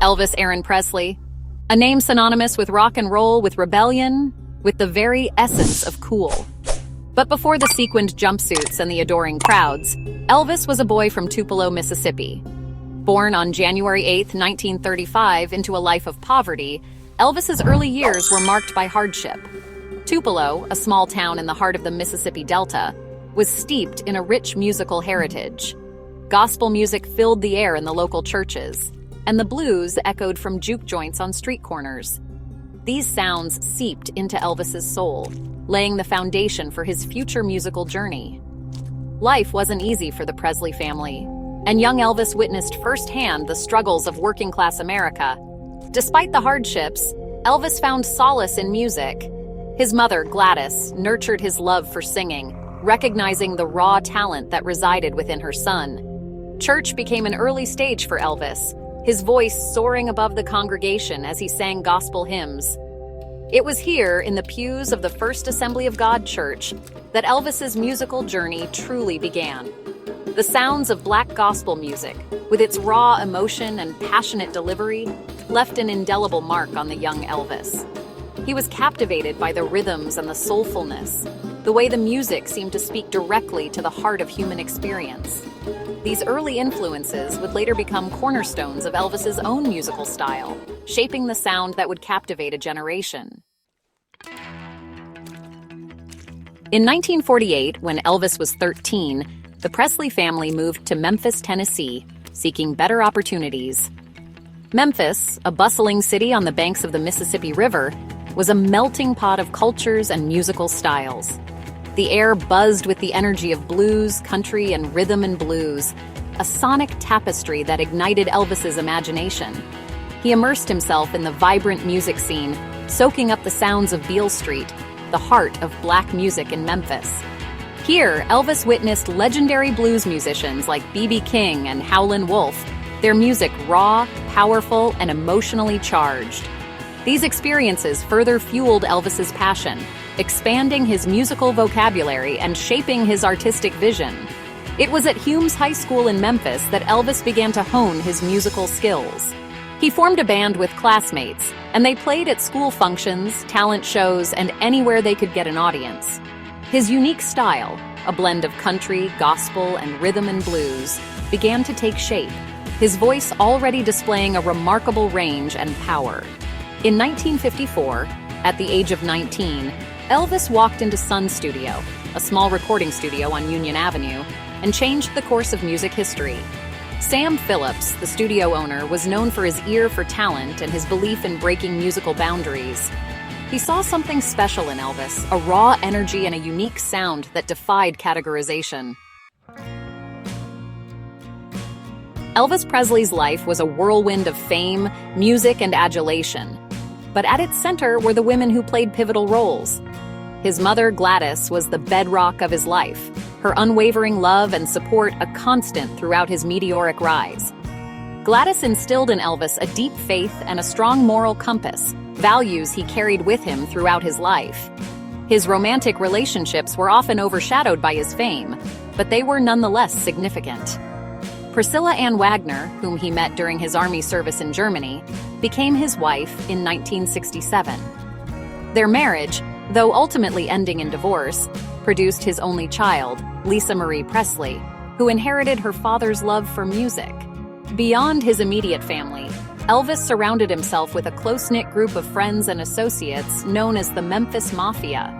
Elvis Aaron Presley, a name synonymous with rock and roll, with rebellion, with the very essence of cool. But before the sequined jumpsuits and the adoring crowds, Elvis was a boy from Tupelo, Mississippi. Born on January 8, 1935, into a life of poverty, Elvis's early years were marked by hardship. Tupelo, a small town in the heart of the Mississippi Delta, was steeped in a rich musical heritage. Gospel music filled the air in the local churches, and the blues echoed from juke joints on street corners. These sounds seeped into Elvis's soul, laying the foundation for his future musical journey. Life wasn't easy for the Presley family, and young Elvis witnessed firsthand the struggles of working-class America. Despite the hardships, Elvis found solace in music. His mother, Gladys, nurtured his love for singing, recognizing the raw talent that resided within her son. Church became an early stage for Elvis, his voice soaring above the congregation as he sang gospel hymns. It was here, in the pews of the First Assembly of God Church, that Elvis's musical journey truly began. The sounds of black gospel music, with its raw emotion and passionate delivery, left an indelible mark on the young Elvis. He was captivated by the rhythms and the soulfulness, the way the music seemed to speak directly to the heart of human experience. These early influences would later become cornerstones of Elvis's own musical style, shaping the sound that would captivate a generation. In 1948, when Elvis was 13, the Presley family moved to Memphis, Tennessee, seeking better opportunities. Memphis, a bustling city on the banks of the Mississippi River, was a melting pot of cultures and musical styles. The air buzzed with the energy of blues, country, and rhythm and blues, a sonic tapestry that ignited Elvis's imagination. He immersed himself in the vibrant music scene, soaking up the sounds of Beale Street, the heart of black music in Memphis. Here, Elvis witnessed legendary blues musicians like B.B. King and Howlin' Wolf, their music raw, powerful, and emotionally charged. These experiences further fueled Elvis's passion, expanding his musical vocabulary and shaping his artistic vision. It was at Humes High School in Memphis that Elvis began to hone his musical skills. He formed a band with classmates, and they played at school functions, talent shows, and anywhere they could get an audience. His unique style, a blend of country, gospel, and rhythm and blues, began to take shape, his voice already displaying a remarkable range and power. In 1954, at the age of 19, Elvis walked into Sun Studio, a small recording studio on Union Avenue, and changed the course of music history. Sam Phillips, the studio owner, was known for his ear for talent and his belief in breaking musical boundaries. He saw something special in Elvis, a raw energy and a unique sound that defied categorization. Elvis Presley's life was a whirlwind of fame, music, and adulation. But at its center were the women who played pivotal roles. His mother, Gladys, was the bedrock of his life, her unwavering love and support a constant throughout his meteoric rise. Gladys instilled in Elvis a deep faith and a strong moral compass, values he carried with him throughout his life. His romantic relationships were often overshadowed by his fame, but they were nonetheless significant. Priscilla Ann Wagner, whom he met during his army service in Germany, became his wife in 1967. Their marriage, though ultimately ending in divorce, produced his only child, Lisa Marie Presley, who inherited her father's love for music. Beyond his immediate family, Elvis surrounded himself with a close-knit group of friends and associates known as the Memphis Mafia.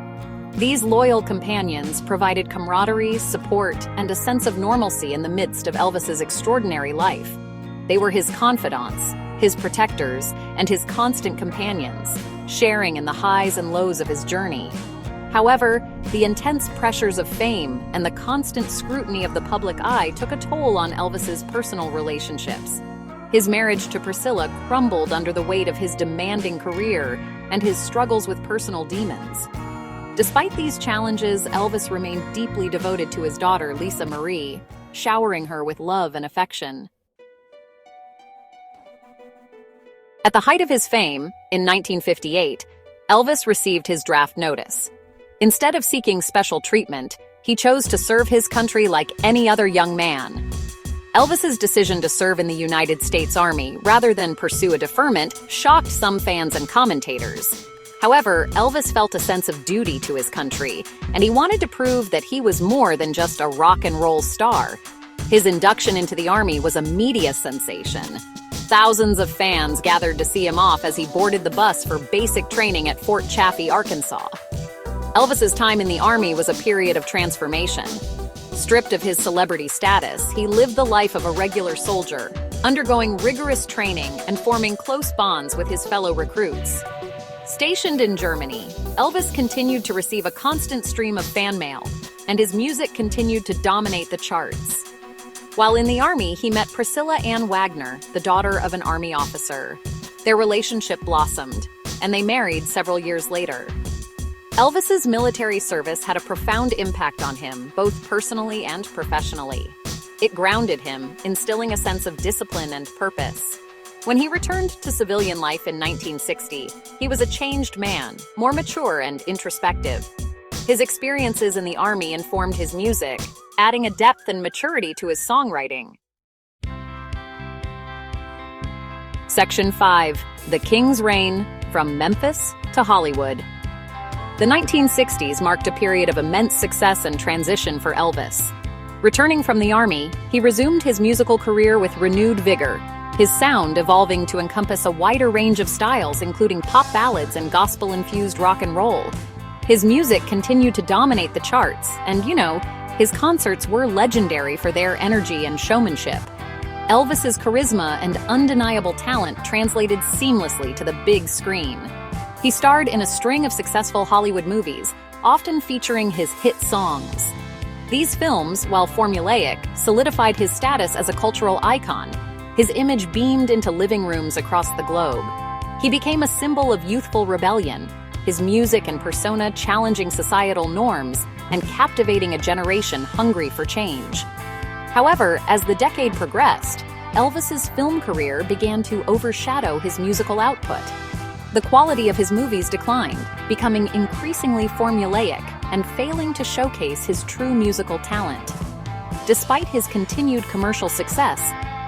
These loyal companions provided camaraderie, support, and a sense of normalcy in the midst of Elvis's extraordinary life. They were his confidants, his protectors, and his constant companions, sharing in the highs and lows of his journey. However, the intense pressures of fame and the constant scrutiny of the public eye took a toll on Elvis's personal relationships. His marriage to Priscilla crumbled under the weight of his demanding career and his struggles with personal demons. Despite these challenges, Elvis remained deeply devoted to his daughter, Lisa Marie, showering her with love and affection. At the height of his fame, in 1958, Elvis received his draft notice. Instead of seeking special treatment, he chose to serve his country like any other young man. Elvis's decision to serve in the United States Army rather than pursue a deferment shocked some fans and commentators. However, Elvis felt a sense of duty to his country, and he wanted to prove that he was more than just a rock and roll star. His induction into the Army was a media sensation. Thousands of fans gathered to see him off as he boarded the bus for basic training at Fort Chaffee, Arkansas. Elvis's time in the Army was a period of transformation. Stripped of his celebrity status, he lived the life of a regular soldier, undergoing rigorous training and forming close bonds with his fellow recruits. Stationed in Germany, Elvis continued to receive a constant stream of fan mail, and his music continued to dominate the charts. While in the Army, he met Priscilla Ann Wagner, the daughter of an Army officer. Their relationship blossomed, and they married several years later. Elvis's military service had a profound impact on him, both personally and professionally. It grounded him, instilling a sense of discipline and purpose. When he returned to civilian life in 1960, he was a changed man, more mature and introspective. His experiences in the Army informed his music, adding a depth and maturity to his songwriting. Section 5. The King's Reign, from Memphis to Hollywood. The 1960s marked a period of immense success and transition for Elvis. Returning from the Army, he resumed his musical career with renewed vigor, his sound evolving to encompass a wider range of styles, including pop ballads and gospel-infused rock and roll. His music continued to dominate the charts, and, his concerts were legendary for their energy and showmanship. Elvis's charisma and undeniable talent translated seamlessly to the big screen. He starred in a string of successful Hollywood movies, often featuring his hit songs. These films, while formulaic, solidified his status as a cultural icon. His image beamed into living rooms across the globe. He became a symbol of youthful rebellion, his music and persona challenging societal norms and captivating a generation hungry for change. However, as the decade progressed, Elvis's film career began to overshadow his musical output. The quality of his movies declined, becoming increasingly formulaic and failing to showcase his true musical talent. Despite his continued commercial success,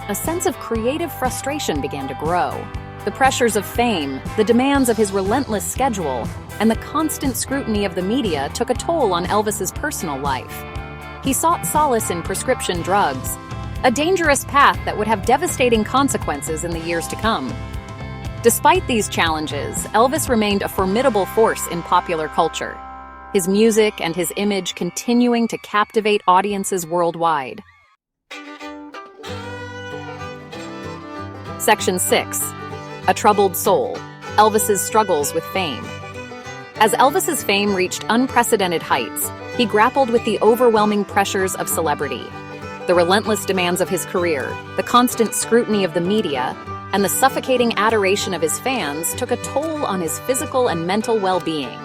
a sense of creative frustration began to grow. The pressures of fame, the demands of his relentless schedule, and the constant scrutiny of the media took a toll on Elvis's personal life. He sought solace in prescription drugs, a dangerous path that would have devastating consequences in the years to come. Despite these challenges, Elvis remained a formidable force in popular culture, his music and his image continuing to captivate audiences worldwide. Section 6. A Troubled Soul, Elvis's Struggles with Fame. As Elvis's fame reached unprecedented heights, he grappled with the overwhelming pressures of celebrity. The relentless demands of his career, the constant scrutiny of the media, and the suffocating adoration of his fans took a toll on his physical and mental well-being.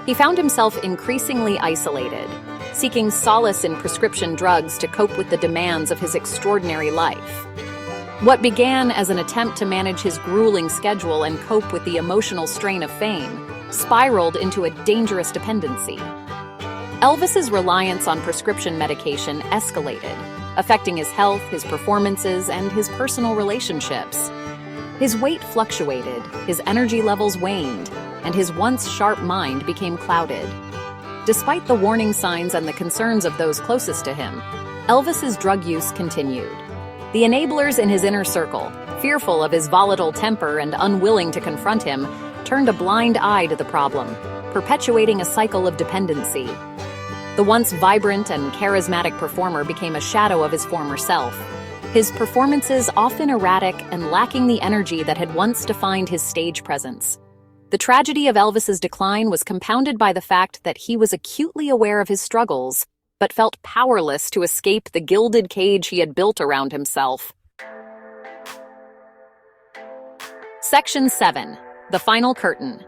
He found himself increasingly isolated, seeking solace in prescription drugs to cope with the demands of his extraordinary life. What began as an attempt to manage his grueling schedule and cope with the emotional strain of fame spiraled into a dangerous dependency. Elvis's reliance on prescription medication escalated, affecting his health, his performances, and his personal relationships. His weight fluctuated, his energy levels waned, and his once sharp mind became clouded. Despite the warning signs and the concerns of those closest to him, Elvis's drug use continued. The enablers in his inner circle, fearful of his volatile temper and unwilling to confront him, turned a blind eye to the problem, perpetuating a cycle of dependency. The once vibrant and charismatic performer became a shadow of his former self, his performances often erratic and lacking the energy that had once defined his stage presence. The tragedy of Elvis's decline was compounded by the fact that he was acutely aware of his struggles, but felt powerless to escape the gilded cage he had built around himself. Section 7. The Final Curtain.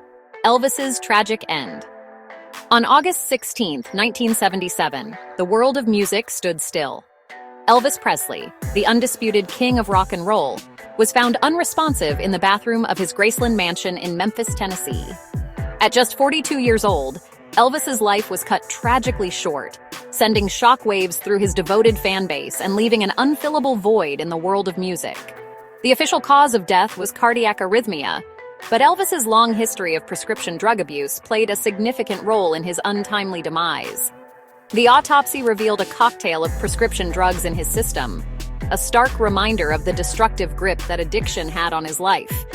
Elvis's Tragic End. On August 16, 1977, the world of music stood still. Elvis Presley, the undisputed king of rock and roll, was found unresponsive in the bathroom of his Graceland mansion in Memphis, Tennessee. At just 42 years old, Elvis's life was cut tragically short, sending shockwaves through his devoted fan base and leaving an unfillable void in the world of music. The official cause of death was cardiac arrhythmia, but Elvis's long history of prescription drug abuse played a significant role in his untimely demise. The autopsy revealed a cocktail of prescription drugs in his system, a stark reminder of the destructive grip that addiction had on his life.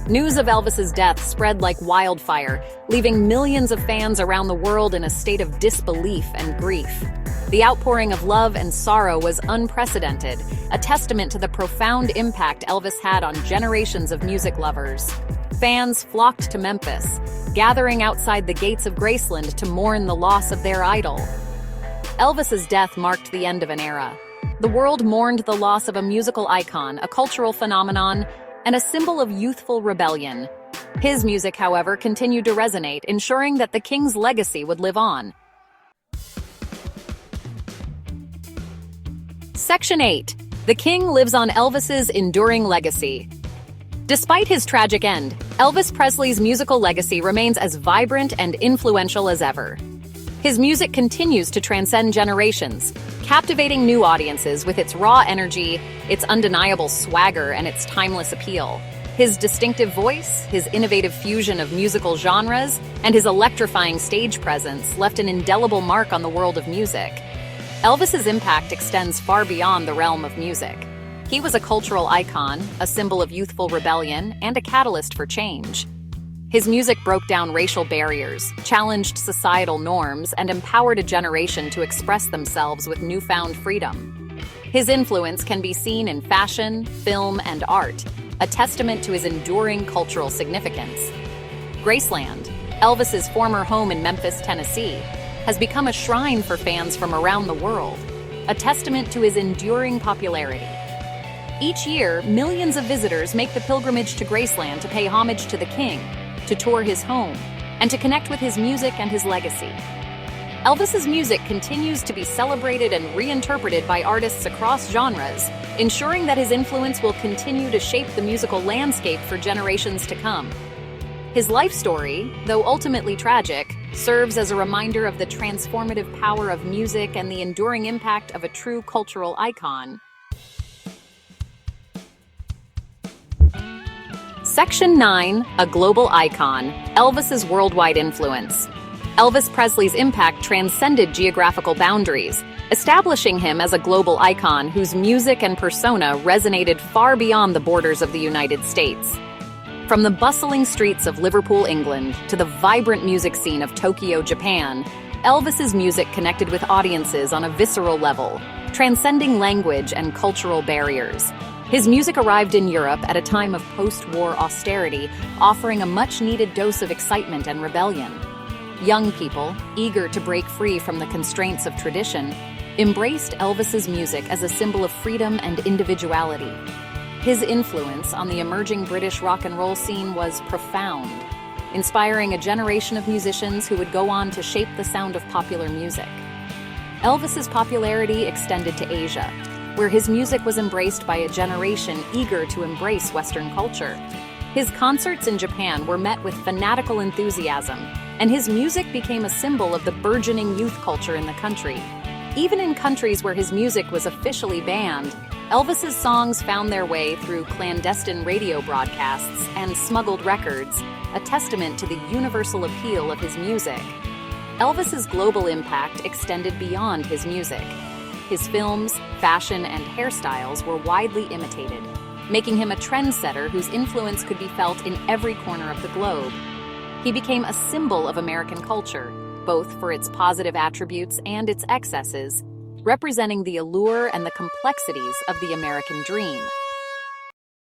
News of Elvis's death spread like wildfire, leaving millions of fans around the world in a state of disbelief and grief. The outpouring of love and sorrow was unprecedented, a testament to the profound impact Elvis had on generations of music lovers. Fans flocked to Memphis, gathering outside the gates of Graceland to mourn the loss of their idol. Elvis's death marked the end of an era. The world mourned the loss of a musical icon, a cultural phenomenon, and a symbol of youthful rebellion. His music, however, continued to resonate, ensuring that the king's legacy would live on. Section 8. The King lives on Elvis's enduring legacy. Despite his tragic end, Elvis Presley's musical legacy remains as vibrant and influential as ever. His music continues to transcend generations, captivating new audiences with its raw energy, its undeniable swagger, and its timeless appeal. His distinctive voice, his innovative fusion of musical genres, and his electrifying stage presence left an indelible mark on the world of music. Elvis's impact extends far beyond the realm of music. He was a cultural icon, a symbol of youthful rebellion, and a catalyst for change. His music broke down racial barriers, challenged societal norms, and empowered a generation to express themselves with newfound freedom. His influence can be seen in fashion, film, and art, a testament to his enduring cultural significance. Graceland, Elvis's former home in Memphis, Tennessee, has become a shrine for fans from around the world, a testament to his enduring popularity. Each year, millions of visitors make the pilgrimage to Graceland to pay homage to the king, to tour his home, and to connect with his music and his legacy. Elvis's music continues to be celebrated and reinterpreted by artists across genres, ensuring that his influence will continue to shape the musical landscape for generations to come. His life story, though ultimately tragic, serves as a reminder of the transformative power of music and the enduring impact of a true cultural icon. Section 9. A global icon, Elvis's worldwide influence. Elvis Presley's impact transcended geographical boundaries, establishing him as a global icon whose music and persona resonated far beyond the borders of the United States. From the bustling streets of Liverpool, England, to the vibrant music scene of Tokyo, Japan, Elvis's music connected with audiences on a visceral level, transcending language and cultural barriers. His music arrived in Europe at a time of post-war austerity, offering a much-needed dose of excitement and rebellion. Young people, eager to break free from the constraints of tradition, embraced Elvis's music as a symbol of freedom and individuality. His influence on the emerging British rock and roll scene was profound, inspiring a generation of musicians who would go on to shape the sound of popular music. Elvis's popularity extended to Asia, where his music was embraced by a generation eager to embrace Western culture. His concerts in Japan were met with fanatical enthusiasm, and his music became a symbol of the burgeoning youth culture in the country. Even in countries where his music was officially banned, Elvis's songs found their way through clandestine radio broadcasts and smuggled records, a testament to the universal appeal of his music. Elvis's global impact extended beyond his music. His films, fashion, and hairstyles were widely imitated, making him a trendsetter whose influence could be felt in every corner of the globe. He became a symbol of American culture, both for its positive attributes and its excesses, representing the allure and the complexities of the American dream.